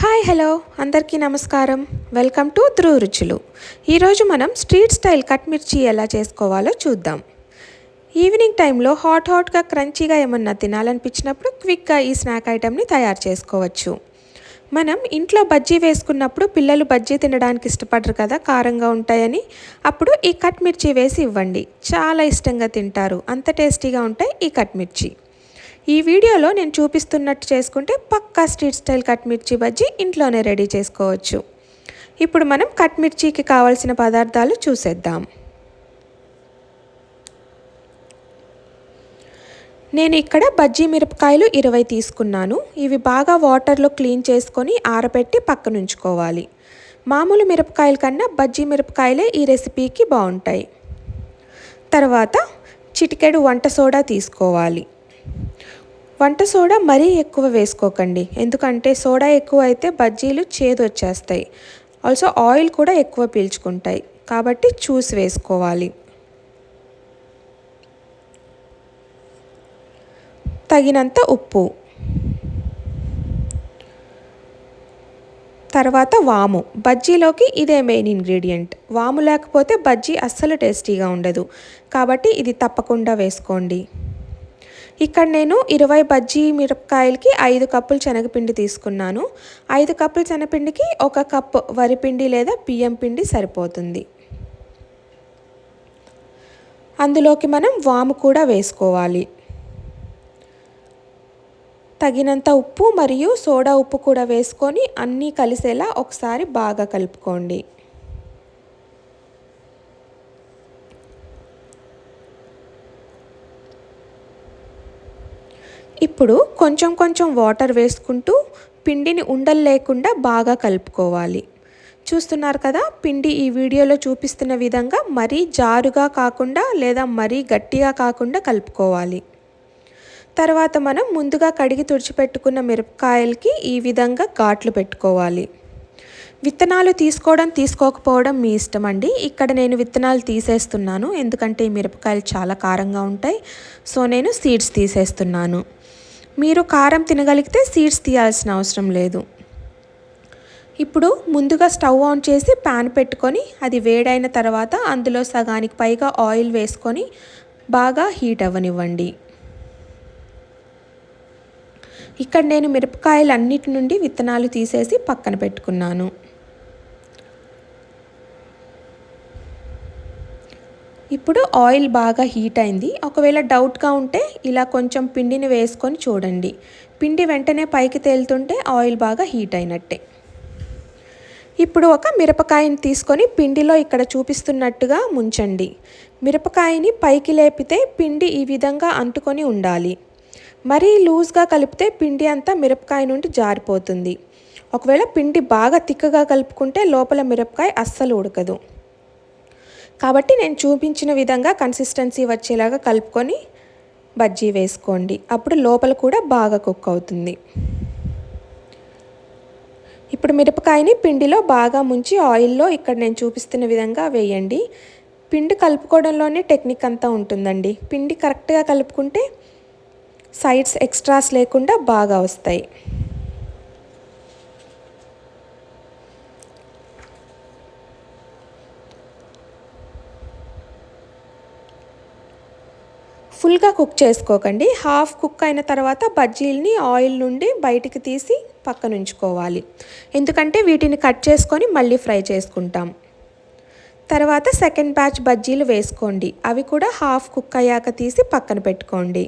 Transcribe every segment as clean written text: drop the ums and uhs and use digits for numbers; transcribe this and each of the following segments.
Hi hello అందరికీ నమస్కారం. Welcome to ధ్రువ రుచులు. ఈరోజు మనం స్ట్రీట్ స్టైల్ కట్ మిర్చి ఎలా చేసుకోవాలో చూద్దాం. ఈవినింగ్ టైంలో హాట్గా క్రంచీగా ఏమన్నా తినాలనిపించినప్పుడు క్విక్గా ఈ స్నాక్ ఐటెంని తయారు చేసుకోవచ్చు. మనం ఇంట్లో బజ్జీ వేసుకున్నప్పుడు పిల్లలు బజ్జీ తినడానికి ఇష్టపడరు కదా, కారంగా ఉంటాయని. అప్పుడు ఈ కట్ మిర్చి వేసి ఇవ్వండి, చాలా ఇష్టంగా తింటారు. అంత టేస్టీగా ఉంటాయి ఈ కట్ మిర్చి. ఈ వీడియోలో నేను చూపిస్తున్నట్టు చేసుకుంటే పక్కా స్ట్రీట్ స్టైల్ కట్ మిర్చి బజ్జీ ఇంట్లోనే రెడీ చేసుకోవచ్చు. ఇప్పుడు మనం కట్ మిర్చికి కావాల్సిన పదార్థాలు చూసేద్దాం. నేను ఇక్కడ బజ్జీ మిరపకాయలు 20 తీసుకున్నాను. ఇవి బాగా వాటర్లో క్లీన్ చేసుకొని ఆరబెట్టి పక్కన ఉంచుకోవాలి. మామూలు మిరపకాయల కన్నా బజ్జీ మిరపకాయలే ఈ రెసిపీకి బాగుంటాయి. తర్వాత చిటికెడు వంట సోడా తీసుకోవాలి. వంట సోడా మరీ ఎక్కువ వేసుకోకండి, ఎందుకంటే సోడా ఎక్కువ అయితే బజ్జీలు చేదు వచ్చేస్తాయి. ఆల్సో ఆయిల్ కూడా ఎక్కువ పీల్చుకుంటాయి, కాబట్టి చూసి వేసుకోవాలి. తగినంత ఉప్పు, తర్వాత వాము. బజ్జీలోకి ఇదే మెయిన్ ఇంగ్రీడియంట్. వాము లేకపోతే బజ్జీ అస్సలు టేస్టీగా ఉండదు, కాబట్టి ఇది తప్పకుండా వేసుకోండి. ఇక్కడ నేను 20 బజ్జీ మిరపకాయలకి 5 కప్పులు శనగపిండి తీసుకున్నాను. 5 కప్పుల శనగపిండికి 1 కప్పు వరిపిండి లేదా బియ్యం పిండి సరిపోతుంది. అందులోకి మనం వాము కూడా వేసుకోవాలి. తగినంత ఉప్పు మరియు సోడా ఉప్పు కూడా వేసుకొని అన్నీ కలిసేలా ఒకసారి బాగా కలుపుకోండి. ఇప్పుడు కొంచెం వాటర్ వేసుకుంటూ పిండిని ఉండలు లేకుండా బాగా కలుపుకోవాలి. చూస్తున్నారు కదా, పిండి ఈ వీడియోలో చూపిస్తున్న విధంగా మరీ జారుగా కాకుండా లేదా మరీ గట్టిగా కాకుండా కలుపుకోవాలి. తర్వాత మనం ముందుగా కడిగి తుడిచిపెట్టుకున్న మిరపకాయలకి ఈ విధంగా ఘాట్లు పెట్టుకోవాలి. విత్తనాలు తీసుకోకపోవడం మీ ఇష్టం అండి. ఇక్కడ నేను విత్తనాలు తీసేస్తున్నాను, ఎందుకంటే ఈ మిరపకాయలు చాలా కారంగా ఉంటాయి. సో నేను సీడ్స్ తీసేస్తున్నాను. మీరు కారం తినగలిగితే సీడ్స్ తీయాల్సిన అవసరం లేదు. ఇప్పుడు ముందుగా స్టవ్ ఆన్ చేసి ప్యాన్ పెట్టుకొని అది వేడైన తర్వాత అందులో సగానికి పైగా ఆయిల్ వేసుకొని బాగా హీట్ అవ్వనివ్వండి. ఇక్కడ నేను మిరపకాయలు అన్నిటి నుండి విత్తనాలు తీసేసి పక్కన పెట్టుకున్నాను. ఇప్పుడు ఆయిల్ బాగా హీట్ అయింది. ఒకవేళ డౌట్గా ఉంటే ఇలా కొంచెం పిండిని వేసుకొని చూడండి. పిండి వెంటనే పైకి తేలుతుంటే ఆయిల్ బాగా హీట్ అయినట్టే. ఇప్పుడు ఒక మిరపకాయని తీసుకొని పిండిలో ఇక్కడ చూపిస్తున్నట్టుగా ముంచండి. మిరపకాయని పైకి లేపితే పిండి ఈ విధంగా అంటుకొని ఉండాలి. మరీ లూజ్గా కలిపితే పిండి అంతా మిరపకాయ నుండి జారిపోతుంది. ఒకవేళ పిండి బాగా తిక్కగా కలుపుకుంటే లోపల మిరపకాయ అస్సలు ఉడకదు. కాబట్టి నేను చూపించిన విధంగా కన్సిస్టెన్సీ వచ్చేలాగా కలుపుకొని బజ్జీ వేసుకోండి. అప్పుడు లోపల కూడా బాగా కుక్ అవుతుంది. ఇప్పుడు మిరపకాయని పిండిలో బాగా ముంచి ఆయిల్లో ఇక్కడ నేను చూపిస్తున్న విధంగా వేయండి. పిండి కలుపుకోవడంలోనే టెక్నిక్ అంతా ఉంటుందండి. పిండి కరెక్ట్గా కలుపుకుంటే సైడ్స్ ఎక్స్ట్రాస్ లేకుండా బాగా వస్తాయి. ఫుల్గా కుక్ చేసుకోకండి. హాఫ్ కుక్ అయిన తర్వాత బజ్జీలని ఆయిల్ నుండి బయటికి తీసి పక్కన ఉంచుకోవాలి, ఎందుకంటే వీటిని కట్ చేసుకొని మళ్ళీ ఫ్రై చేసుకుంటాం. తర్వాత సెకండ్ బ్యాచ్ బజ్జీలు వేసుకోండి. అవి కూడా హాఫ్ కుక్ అయ్యాక తీసి పక్కన పెట్టుకోండి.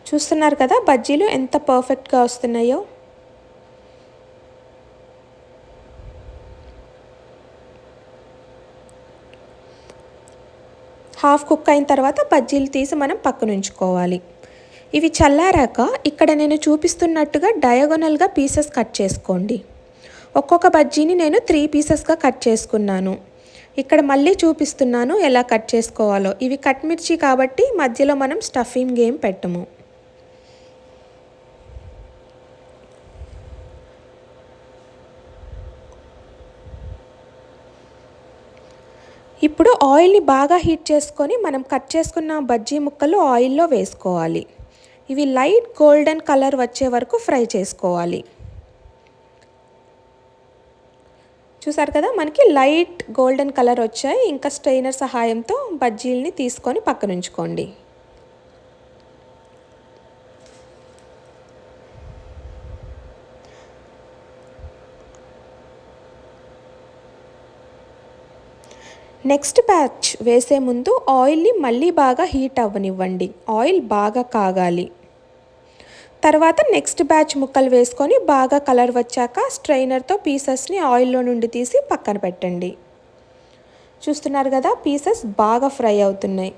చూస్తున్నారు కదా బజ్జీలు ఎంత పర్ఫెక్ట్గా వస్తున్నాయో. హాఫ్ కుక్ అయిన తర్వాత బజ్జీలు తీసి మనం పక్కన ఉంచుకోవాలి. ఇవి చల్లారాక ఇక్కడ నేను చూపిస్తున్నట్టుగా డయాగోనల్గా పీసెస్ కట్ చేసుకోండి. ఒక్కొక్క బజ్జీని నేను 3 పీసెస్గా కట్ చేసుకున్నాను. ఇక్కడ మళ్ళీ చూపిస్తున్నాను ఎలా కట్ చేసుకోవాలో. ఇవి కట్ మిర్చి కాబట్టి మధ్యలో మనం స్టఫింగ్ ఏం పెట్టము. ఇప్పుడు ఆయిల్ని బాగా హీట్ చేసుకొని మనం కట్ చేసుకున్న బజ్జీ ముక్కలు ఆయిల్లో వేసుకోవాలి. ఇవి లైట్ గోల్డెన్ కలర్ వచ్చే వరకు ఫ్రై చేసుకోవాలి. చూసారు కదా, మనకి లైట్ గోల్డెన్ కలర్ వచ్చాయి. ఇంకా స్ట్రైనర్ సహాయంతో బజ్జీలని తీసుకొని పక్కన ఉంచుకోండి. నెక్స్ట్ బ్యాచ్ వేసే ముందు ఆయిల్ని మళ్ళీ బాగా హీట్ అవ్వనివ్వండి. ఆయిల్ బాగా కాగాలి. తర్వాత నెక్స్ట్ బ్యాచ్ ముక్కలు వేసుకొని బాగా కలర్ వచ్చాక స్ట్రైనర్తో పీసెస్ని ఆయిల్లో నుండి తీసి పక్కన పెట్టండి. చూస్తున్నారు కదా, పీసెస్ బాగా ఫ్రై అవుతున్నాయి.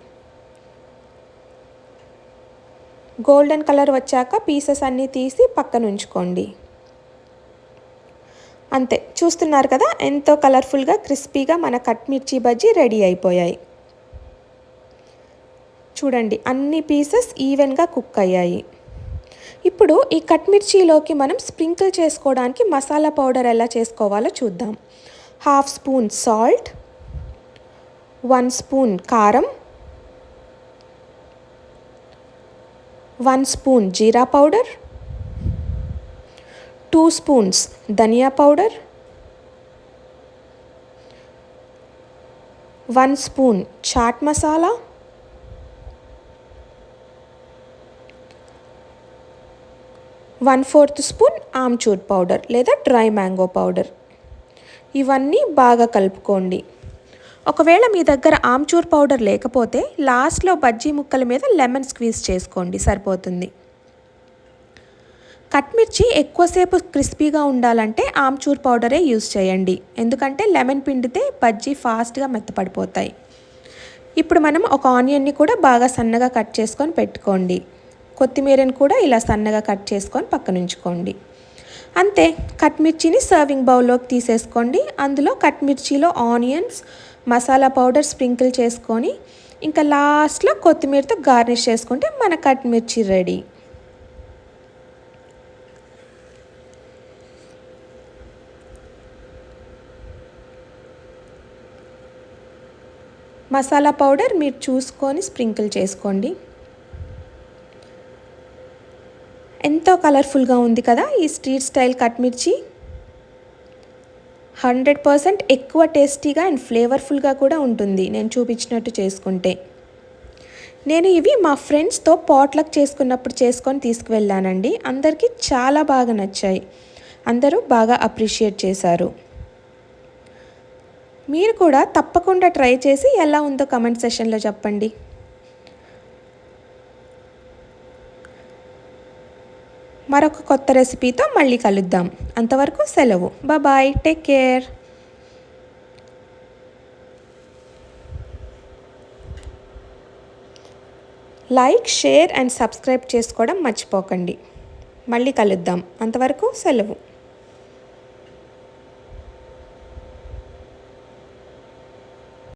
గోల్డెన్ కలర్ వచ్చాక పీసెస్ అన్నీ తీసి పక్కన ఉంచుకోండి. అంతే, చూస్తున్నారు కదా ఎంతో కలర్ఫుల్గా క్రిస్పీగా మన కట్ మిర్చి బజ్జీ రెడీ అయిపోయాయి. చూడండి, అన్ని పీసెస్ ఈవెన్గా కుక్ అయ్యాయి. ఇప్పుడు ఈ కట్ మిర్చిలోకి మనం స్ప్రింకిల్ చేసుకోవడానికి మసాలా పౌడర్ ఎలా చేసుకోవాలో చూద్దాం. 1/2 స్పూన్ సాల్ట్, 1 స్పూన్ కారం, 1 స్పూన్ జీరా పౌడర్, 2 స్పూన్స్ ధనియా powder, 1 spoon chaat masala, 1/4 spoon amchur powder లేదా డ్రై మ్యాంగో పౌడర్. ఇవన్నీ బాగా కలుపుకోండి. ఒకవేళ మీ దగ్గర ఆమ్చూర్ పౌడర్ లేకపోతే లాస్ట్లో బజ్జీ ముక్కల మీద లెమన్ స్క్వీజ్ చేసుకోండి, సరిపోతుంది. కట్ మిర్చి ఎక్కువసేపు క్రిస్పీగా ఉండాలంటే ఆమ్చూర్ పౌడరే యూస్ చేయండి. ఎందుకంటే లెమన్ పిండితే బజ్జీ ఫాస్ట్గా మెత్తపడిపోతాయి. ఇప్పుడు మనం ఒక ఆనియన్ని కూడా బాగా సన్నగా కట్ చేసుకొని పెట్టుకోండి. కొత్తిమీరని కూడా ఇలా సన్నగా కట్ చేసుకొని పక్కన ఉంచుకోండి. అంతే, కట్ మిర్చిని సర్వింగ్ బౌల్లోకి తీసేసుకోండి. అందులో కట్ మిర్చిలో ఆనియన్స్, మసాలా పౌడర్ స్ప్రింకిల్ చేసుకొని ఇంకా లాస్ట్లో కొత్తిమీరతో గార్నిష్ చేసుకుంటే మన కట్ మిర్చి రెడీ. మసాలా పౌడర్ మీరు చూసుకొని స్ప్రింకిల్ చేసుకోండి. ఎంతో కలర్ఫుల్గా ఉంది కదా ఈ స్ట్రీట్ స్టైల్ కట్ మిర్చి. 100% ఎక్కువ టేస్టీగా అండ్ ఫ్లేవర్ఫుల్గా కూడా ఉంటుంది నేను చూపించినట్టు చేసుకుంటే. నేను ఇవి మా ఫ్రెండ్స్తో పాట్లక్ చేసుకున్నప్పుడు చేసుకొని తీసుకువెళ్ళానండి. అందరికీ చాలా బాగా నచ్చాయి. అందరూ బాగా అప్రిషియేట్ చేశారు. మీరు కూడా తప్పకుండా ట్రై చేసి ఎలా ఉందో కమెంట్ సెషన్లో చెప్పండి. మరొక కొత్త రెసిపీతో మళ్ళీ కలుద్దాం. అంతవరకు సెలవు. Bye, take care. Like, share and subscribe చేసుకోవడం మర్చిపోకండి. మళ్ళీ కలుద్దాం. అంతవరకు సెలవు.